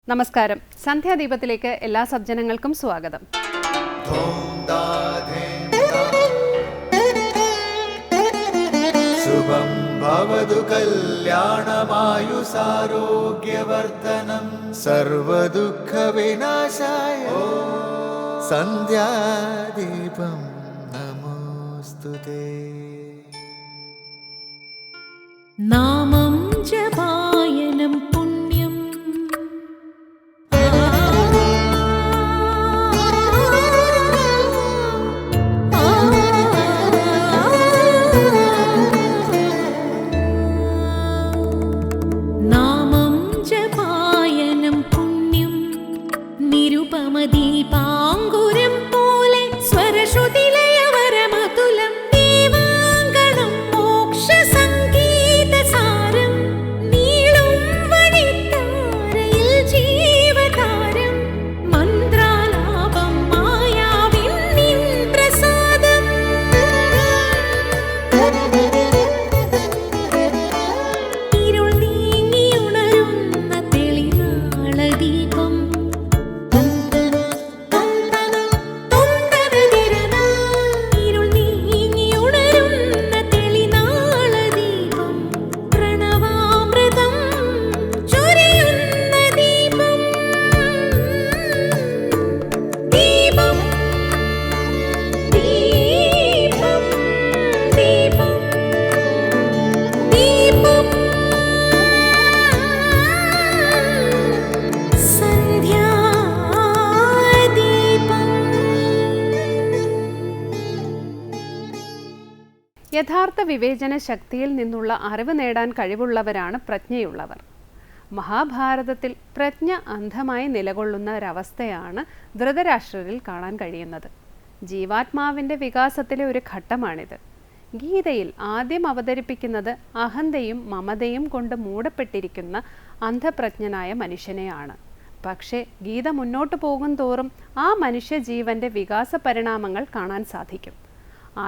നമസ്കാരം. സന്ധ്യാദീപത്തിലേക്ക് എല്ലാ സജ്ജനങ്ങൾക്കും സ്വാഗതം. ശുഭം ഭവതു കല്യാണമായുസാരോഗ്യവർദ്ധനം സർവദുഃഖ വിനാശായ സന്ധ്യാദീപം നമോസ്തുതേ. നാമം ജപായനം പുണ്യം നാമം ജപായനം പുണ്യം നിരുപമദീപാങ്കുരം പോലെ സ്വരശ്രുതിലയവരമതുലം ദീവാങ്കണം മോക്ഷസംഗീതസാരം നീളും വഴിത്താരയിൽ ജീവതാരം മന്ത്രാലാപം മായാവിൻ നിൻ പ്രസാദം ഇരുൾ നീങ്ങിയുണരുന്ന തെളിനാളദീപം ഇരുൾ നീങ്ങിയുണരുന്ന തെളിനാളദീപം പ്രണവാമൃതം ചൊരിയുന്ന ദീപം ദീപം ദീപം ദീപം ദീപം യഥാർത്ഥ വിവേചന ശക്തിയിൽ നിന്നുള്ള അറിവ് നേടാൻ കഴിവുള്ളവരാണ് പ്രജ്ഞയുള്ളവർ. മഹാഭാരതത്തിൽ പ്രജ്ഞ അന്ധമായി നിലകൊള്ളുന്ന ഒരവസ്ഥയാണ് ധൃതരാഷ്ട്രരിൽ കാണാൻ കഴിയുന്നത്. ജീവാത്മാവിൻ്റെ വികാസത്തിലെ ഒരു ഘട്ടമാണിത്. ഗീതയിൽ ആദ്യം അവതരിപ്പിക്കുന്നത് അഹന്തയും മമതയും കൊണ്ട് മൂടപ്പെട്ടിരിക്കുന്ന അന്ധപ്രജ്ഞനായ മനുഷ്യനെയാണ്. പക്ഷേ ഗീത മുന്നോട്ട് പോകും തോറും ആ മനുഷ്യജീവൻ്റെ വികാസ പരിണാമങ്ങൾ കാണാൻ സാധിക്കും.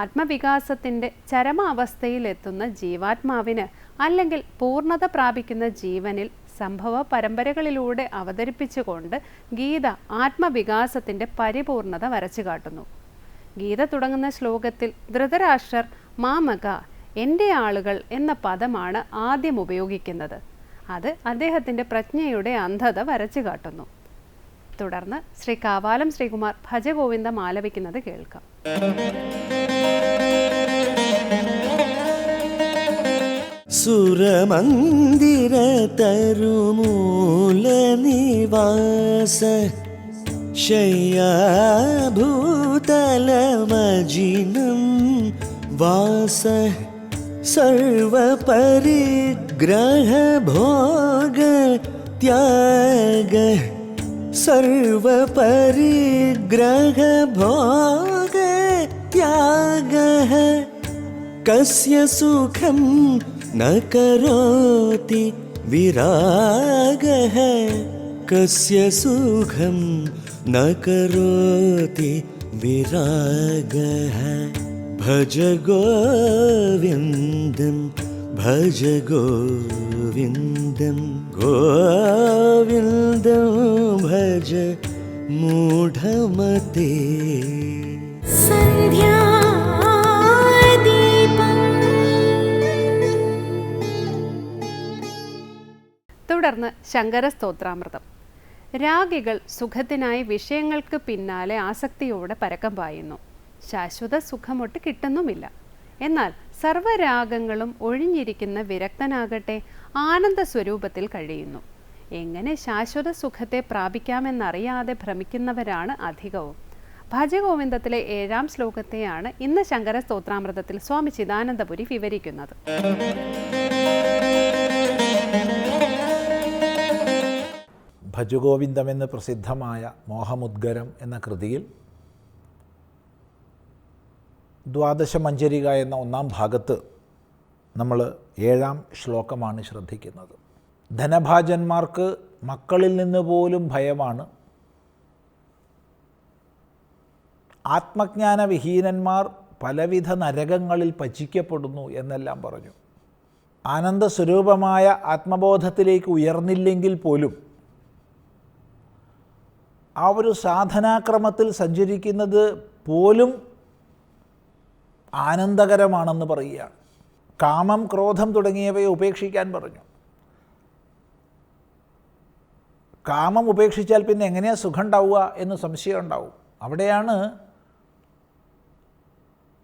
ആത്മവികാസത്തിൻ്റെ ചരമാവസ്ഥയിലെത്തുന്ന ജീവാത്മാവിന് അല്ലെങ്കിൽ പൂർണ്ണത പ്രാപിക്കുന്ന ജീവനിൽ സംഭവ പരമ്പരകളിലൂടെ അവതരിപ്പിച്ചുകൊണ്ട് ഗീത ആത്മവികാസത്തിൻ്റെ പരിപൂർണത വരച്ചു കാട്ടുന്നു. ഗീത തുടങ്ങുന്ന ശ്ലോകത്തിൽ ധൃതരാഷ്ട്രർ മാമക എൻ്റെ ആളുകൾ എന്ന പദമാണ് ആദ്യം ഉപയോഗിക്കുന്നത്. അത് അദ്ദേഹത്തിൻ്റെ പ്രജ്ഞയുടെ അന്ധത വരച്ചു കാട്ടുന്നു. തുടർന്ന് ശ്രീ കാവാലം ശ്രീകുമാർ ഭജഗോവിന്ദം ആലപിക്കുന്നത് കേൾക്കാം. സുരമന്ദിര തരുമൂല നിവാസ ശയ്യാഭൂതലമജിനം വാസ സർവപരിഗ്രഹ ഭോഗ ത്യാഗ സർവപരിഗ്രഹ ഭോഗ ത്യാഗ കസ്യ സുഖം ന കരോതി വിരാഗഃ കസ്യ സുഖം ന കരോതി വിരാഗഃ ഭജ ഗോവിന്ദം ഭജ ഗോവിന്ദം ഗോവിന്ദം ഭജ മൂഢമതേ. തുടർന്ന് ശങ്കരസ്തോത്രാമൃതം. രാഗികൾ സുഖത്തിനായി വിഷയങ്ങൾക്ക് പിന്നാലെ ആസക്തിയോടെ പരക്കം പായുന്നു. ശാശ്വത സുഖമൊട്ട് കിട്ടുന്നുമില്ല. എന്നാൽ സർവരാഗങ്ങളും ഒഴിഞ്ഞിരിക്കുന്ന വിരക്തനാകട്ടെ ആനന്ദ സ്വരൂപത്തിൽ കഴിയുന്നു. എങ്ങനെ ശാശ്വത സുഖത്തെ പ്രാപിക്കാമെന്നറിയാതെ ഭ്രമിക്കുന്നവരാണ് അധികവും. ഭജഗോവിന്ദത്തിലെ 7-ാം ശ്ലോകത്തെയാണ് ഇന്ന് ശങ്കരസ്തോത്രാമൃതത്തിൽ സ്വാമി ചിദാനന്ദപുരി വിവരിക്കുന്നത്. ഭജഗോവിന്ദമെന്ന് പ്രസിദ്ധമായ മോഹമുദ്ഗരം എന്ന കൃതിയിൽ ദ്വാദശമഞ്ജരിക എന്ന 1-ാം ഭാഗത്ത് നമ്മൾ 7-ാം ശ്ലോകമാണ് ശ്രദ്ധിക്കുന്നത്. ധനഭാജന്മാർക്ക് മക്കളിൽ നിന്ന് പോലും ഭയമാണ്. ആത്മജ്ഞാനവിഹീനന്മാർ പലവിധ നരകങ്ങളിൽ പചിക്കപ്പെടുന്നു എന്നെല്ലാം പറഞ്ഞു. ആനന്ദസ്വരൂപമായ ആത്മബോധത്തിലേക്ക് ഉയർന്നില്ലെങ്കിൽ പോലും ആ ഒരു സാധനാക്രമത്തിൽ സഞ്ചരിക്കുന്നത് പോലും ആനന്ദകരമാണെന്ന് പറയുകയാണ്. കാമം, ക്രോധം തുടങ്ങിയവയെ ഉപേക്ഷിക്കാൻ പറഞ്ഞു. കാമം ഉപേക്ഷിച്ചാൽ പിന്നെ എങ്ങനെയാണ് സുഖം ഉണ്ടാവുക എന്ന് സംശയം ഉണ്ടാവും. അവിടെയാണ്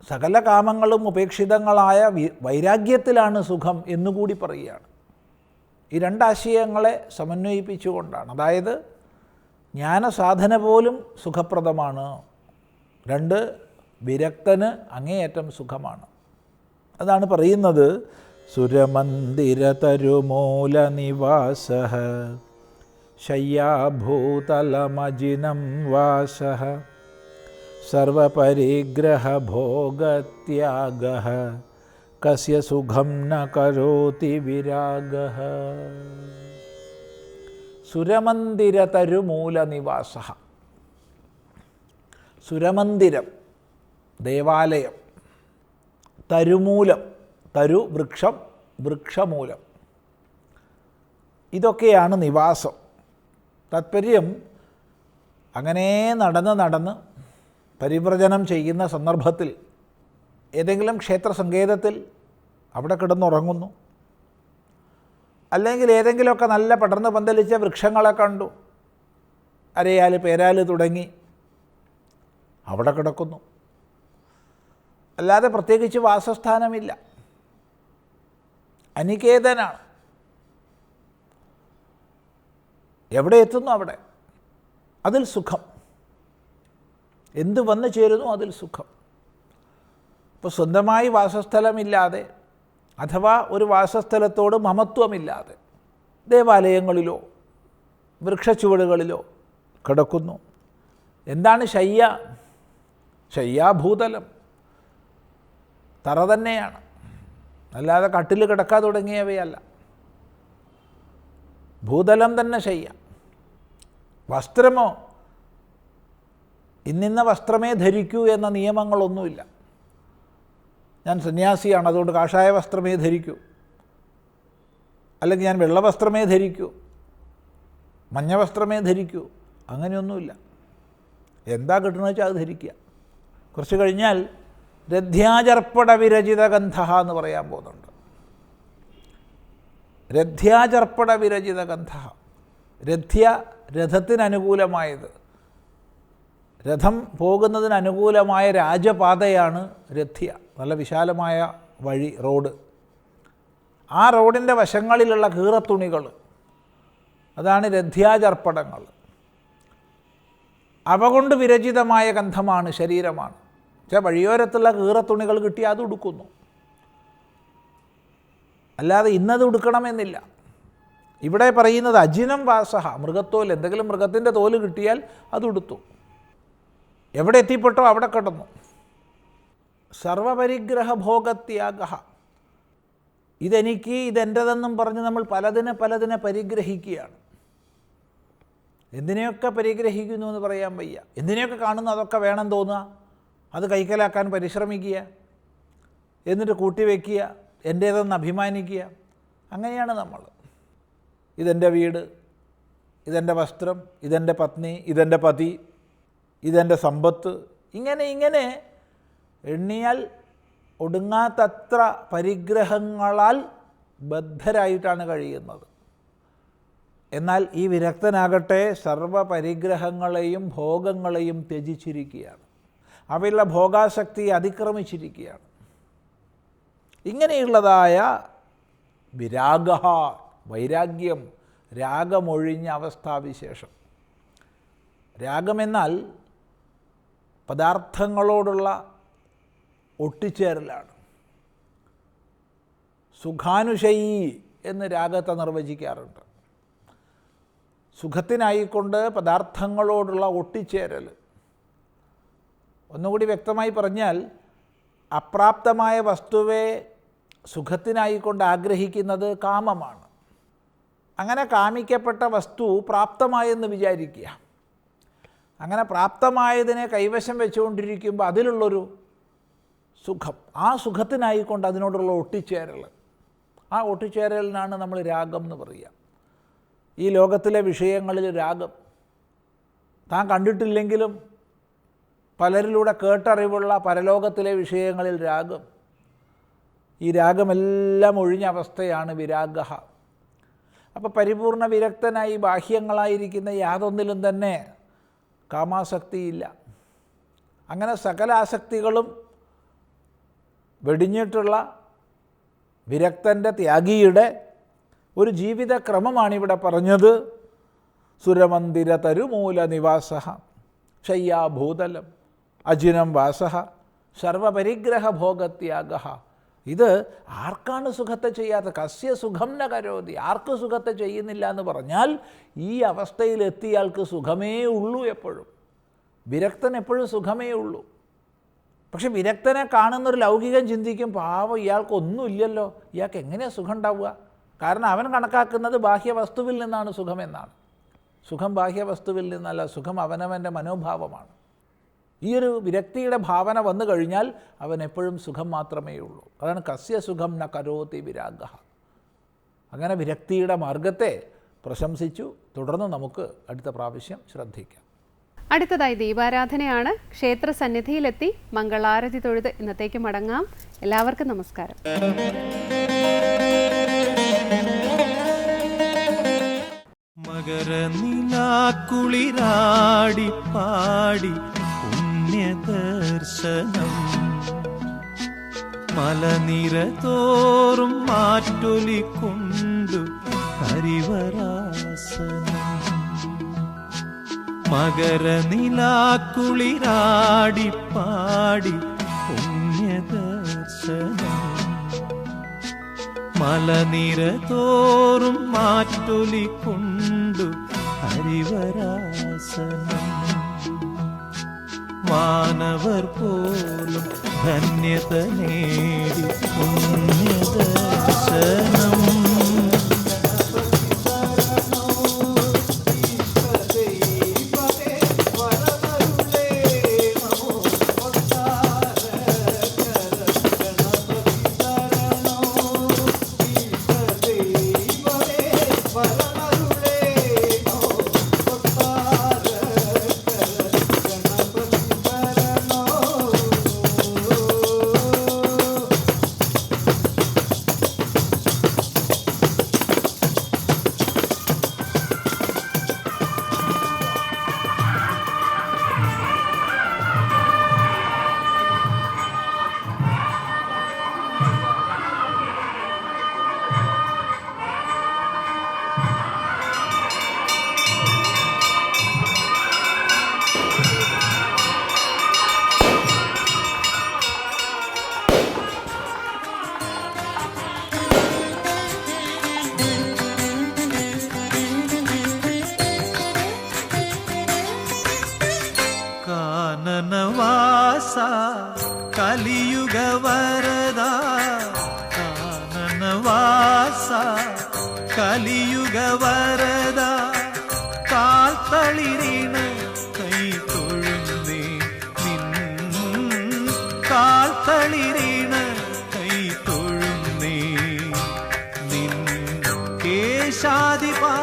സകല കാമങ്ങളും ഉപേക്ഷിതങ്ങളായ വൈരാഗ്യത്തിലാണ് സുഖം എന്നുകൂടി പറയുകയാണ്. ഈ രണ്ടാശയങ്ങളെ സമന്വയിപ്പിച്ചുകൊണ്ടാണ്. അതായത് ജ്ഞാനസാധന പോലും സുഖപ്രദമാണ്. 2, വിരക്തന് അങ്ങേയറ്റം സുഖമാണ്. അതാണ് പറയുന്നത്. സുരമന്ദിരതരുമൂലനിവാസഃ ശയ്യാഭൂതലമജിനം വാസഃ സർവപരിഗ്രഹഭോഗത്യാഗഃ കസ്യ സുഖം ന കരോതി വിരാഗഃ. സുരമന്ദിരതരുമൂലനിവാസഃ. സുരമന്ദിരം, ദേവാലയം. തരുമൂലം, തരു വൃക്ഷം, വൃക്ഷമൂലം, ഇതൊക്കെയാണ് നിവാസം. താത്പര്യം അങ്ങനെ നടന്ന് പരിവ്രജനം ചെയ്യുന്ന സന്ദർഭത്തിൽ ഏതെങ്കിലും ക്ഷേത്ര സങ്കേതത്തിൽ അവിടെ കിടന്നുറങ്ങുന്നു, അല്ലെങ്കിൽ ഏതെങ്കിലുമൊക്കെ നല്ല പടർന്ന് പന്തലിച്ച വൃക്ഷങ്ങളെ കണ്ടു, അരയാൽ, പേരാൽ തുടങ്ങി അവിടെ കിടക്കുന്നു. അല്ലാതെ പ്രത്യേകിച്ച് വാസസ്ഥാനമില്ല. അനികേതനാണ്. എവിടെ എത്തുന്നു അവിടെ അതിൽ സുഖം. എന്ത് വന്നു ചേരുന്നു അതിൽ സുഖം. ഇപ്പോൾ സ്വന്തമായി വാസസ്ഥലമില്ലാതെ അഥവാ ഒരു വാസസ്ഥലത്തോട് മമത്വമില്ലാതെ ദേവാലയങ്ങളിലോ വൃക്ഷച്ചുവടുകളിലോ കിടക്കുന്നു. എന്താണ് ശയ്യ? ശയ്യാഭൂതലം, തറ തന്നെയാണ്, അല്ലാതെ കട്ടിൽ കിടക്കാൻ തുടങ്ങിയവയല്ല. ഭൂതലം തന്നെ ശയ്യ. വസ്ത്രമോ ഇന്നിന്ന വസ്ത്രമേ ധരിക്കൂ എന്ന നിയമങ്ങളൊന്നുമില്ല. ഞാൻ സന്യാസിയാണ്, അതുകൊണ്ട് കാഷായ വസ്ത്രമേ ധരിക്കൂ, അല്ലെങ്കിൽ ഞാൻ വെള്ള വസ്ത്രമേ ധരിക്കൂ, മഞ്ഞ വസ്ത്രമേ ധരിക്കൂ, അങ്ങനെയൊന്നുമില്ല. എന്താ കിട്ടണമെന്ന് വെച്ചാൽ അത് ധരിക്കുക. കുറച്ച് കഴിഞ്ഞാൽ രഥ്യാചർപ്പട വിരചിത ഗന്ധ എന്ന് പറയാൻ പോകുന്നുണ്ട്. രഥ്യാചർപ്പട വിരചിത ഗന്ധ. രഥ്യ, രഥത്തിനനുകൂലമായത്, രഥം പോകുന്നതിന് അനുകൂലമായ രാജപാതയാണ് രഥ്യ. നല്ല വിശാലമായ വഴി, റോഡ്. ആ റോഡിൻ്റെ വശങ്ങളിലുള്ള കീറത്തുണികൾ, അതാണ് രഥ്യാചർപ്പടങ്ങൾ. അവ കൊണ്ട് വിരചിതമായ ഗന്ധമാണ്, ശരീരമാണ്. പക്ഷേ വഴിയോരത്തുള്ള കീറത്തുണികൾ കിട്ടിയാൽ അത് ഉടുക്കുന്നു, അല്ലാതെ ഇന്നത് ഉടുക്കണമെന്നില്ല. ഇവിടെ പറയുന്നത് അജിനം വാസഹ, മൃഗത്തോൽ, എന്തെങ്കിലും മൃഗത്തിൻ്റെ തോല് കിട്ടിയാൽ അത് ഉടുത്തു. എവിടെ എത്തിപ്പെട്ടോ അവിടെ കിടന്നു. സർവപരിഗ്രഹ ഭോഗത്യാഗ. ഇതെനിക്ക്, ഇതെൻ്റെതെന്നും പറഞ്ഞ് നമ്മൾ പലതിനെ പരിഗ്രഹിക്കുകയാണ്. എന്തിനെയൊക്കെ പരിഗ്രഹിക്കുന്നു എന്ന് പറയാൻ വയ്യ. എന്തിനെയൊക്കെ കാണുന്നു അതൊക്കെ വേണം തോന്നുക, അത് കൈക്കലാക്കാൻ പരിശ്രമിക്കുക, എന്നിട്ട് കൂട്ടിവെക്കുക, എൻ്റേതെന്ന് അഭിമാനിക്കുക. അങ്ങനെയാണ് നമ്മൾ. ഇതെൻ്റെ വീട്, ഇതെൻ്റെ വസ്ത്രം, ഇതെൻ്റെ പത്നി, ഇതെൻ്റെ പതി, ഇതെൻ്റെ സമ്പത്ത്, ഇങ്ങനെ എണ്ണിയാൽ ഒടുങ്ങാത്തത്ര പരിഗ്രഹങ്ങളാൽ ബദ്ധരായിട്ടാണ് കഴിയുന്നത്. എന്നാൽ ഈ വിരക്തനാകട്ടെ സർവപരിഗ്രഹങ്ങളെയും ഭോഗങ്ങളെയും ത്യജിച്ചിരിക്കുകയാണ്. അവയുള്ള ഭോഗാസക്തി അതിക്രമിച്ചിരിക്കുകയാണ്. ഇങ്ങനെയുള്ളതായ വിരാഗ, വൈരാഗ്യം, രാഗമൊഴിഞ്ഞ അവസ്ഥാവിശേഷം. രാഗമെന്നാൽ പദാർത്ഥങ്ങളോടുള്ള ഒട്ടിച്ചേരലാണ്. സുഖാനുശയി എന്ന് രാഗത്തെ നിർവചിക്കാറുണ്ട്. സുഖത്തിനായിക്കൊണ്ട് പദാർത്ഥങ്ങളോടുള്ള ഒട്ടിച്ചേരൽ. ഒന്നുകൂടി വ്യക്തമായി പറഞ്ഞാൽ, അപ്രാപ്തമായ വസ്തുവെ സുഖത്തിനായിക്കൊണ്ട് ആഗ്രഹിക്കുന്നത് കാമമാണ്. അങ്ങനെ കാമിക്കപ്പെട്ട വസ്തു പ്രാപ്തമായെന്ന് വിചാരിക്കുക. അങ്ങനെ പ്രാപ്തമായതിനെ കൈവശം വെച്ചുകൊണ്ടിരിക്കുമ്പോൾ അതിലുള്ളൊരു സുഖം, ആ സുഖത്തിനായിക്കൊണ്ട് അതിനോടുള്ള ഒട്ടിച്ചേരൽ, ആ ഒട്ടിച്ചേരലിനാണ് നമ്മൾ രാഗം എന്ന് പറയുക. ഈ ലോകത്തിലെ വിഷയങ്ങളിൽ രാഗം, താൻ കണ്ടിട്ടില്ലെങ്കിലും പലരിലൂടെ കേട്ടറിവുള്ള പരലോകത്തിലെ വിഷയങ്ങളിൽ രാഗം. ഈ രാഗമെല്ലാം ഒഴിഞ്ഞ അവസ്ഥയാണ് വിരാഗ. അപ്പോൾ പരിപൂർണ വിരക്തനായി ബാഹ്യങ്ങളായിരിക്കുന്ന യാതൊന്നിലും തന്നെ കാമാസക്തിയില്ല. അങ്ങനെ സകല ആസക്തികളും വെടിഞ്ഞിട്ടുള്ള വിരക്തൻ്റെ ത്യാഗിയുടെ ഒരു ജീവിതക്രമമാണിവിടെ പറഞ്ഞത്. സുരമന്ദിര തരുമൂല നിവാസ ശയ്യാഭൂതലം അജിനം വാസ സർവപരിഗ്രഹ ഭോഗത്യാഗ. ഇത് ആർക്കാണ് സുഖത്തെ ചെയ്യാത്ത? കസ്യ സുഖം ന കരോതി. ആർക്ക് സുഖത്തെ ചെയ്യുന്നില്ല എന്ന് പറഞ്ഞാൽ ഈ അവസ്ഥയിലെത്തിയാൾക്ക് സുഖമേ ഉള്ളൂ. എപ്പോഴും വിരക്തൻ എപ്പോഴും സുഖമേ ഉള്ളൂ. പക്ഷെ വിരക്തനെ കാണുന്നൊരു ലൗകികം ചിന്തിക്കും, പാവം ഇയാൾക്കൊന്നുമില്ലല്ലോ, ഇയാൾക്ക് എങ്ങനെയാണ് സുഖം ഉണ്ടാവുക? കാരണം അവൻ കണക്കാക്കുന്നത് ബാഹ്യവസ്തുവിൽ നിന്നാണ് സുഖമെന്നാണ്. സുഖം ബാഹ്യവസ്തുവിൽ നിന്നല്ല, സുഖം അവനവൻ്റെ മനോഭാവമാണ്. ഈ ഒരു വിരക്തിയുടെ ഭാവന വന്നു കഴിഞ്ഞാൽ അവൻ എപ്പോഴും സുഖം മാത്രമേ ഉള്ളൂ. അതാണ് കസ്യ സുഖം ന കരോതി വിരാഗ. അങ്ങനെ വിരക്തിയുടെ മാർഗത്തെ പ്രശംസിച്ചു. തുടർന്ന് നമുക്ക് അടുത്ത പ്രാവശ്യം ശ്രദ്ധിക്കാം. അടുത്തതായി ദീപാരാധനയാണ്. ക്ഷേത്ര സന്നിധിയിലെത്തി മംഗളാരതി തൊഴുത് ഇന്നത്തേക്ക് മടങ്ങാം. എല്ലാവർക്കും നമസ്കാരം. മകരനിലാക്കുളിരാടി പാടി പുണ്യദർശനം മലനിര തോറും മാറ്റൊലിക്കൊണ്ടു ഹരിവരാസനം. മകരനിലാക്കുളിരാടി പാടി പുണ്യദർശനം മലനിര തോറും മാറ്റൊലിക്കൊണ്ടു ഹരിവരാസനം. വാനവർ പോലും ധന്യത നേടി പുണ്യദർശനം. കാനനവാസ കലിയുഗ വരദ കാനനവാസ കലിയുഗ വരദ കാൽത്തളിരിണ് കൈ തൊഴുന്നേ നിൻ കാൽത്തളിരിണ് കൈ തൊഴുന്നേ നിൻ കേശാദിപാ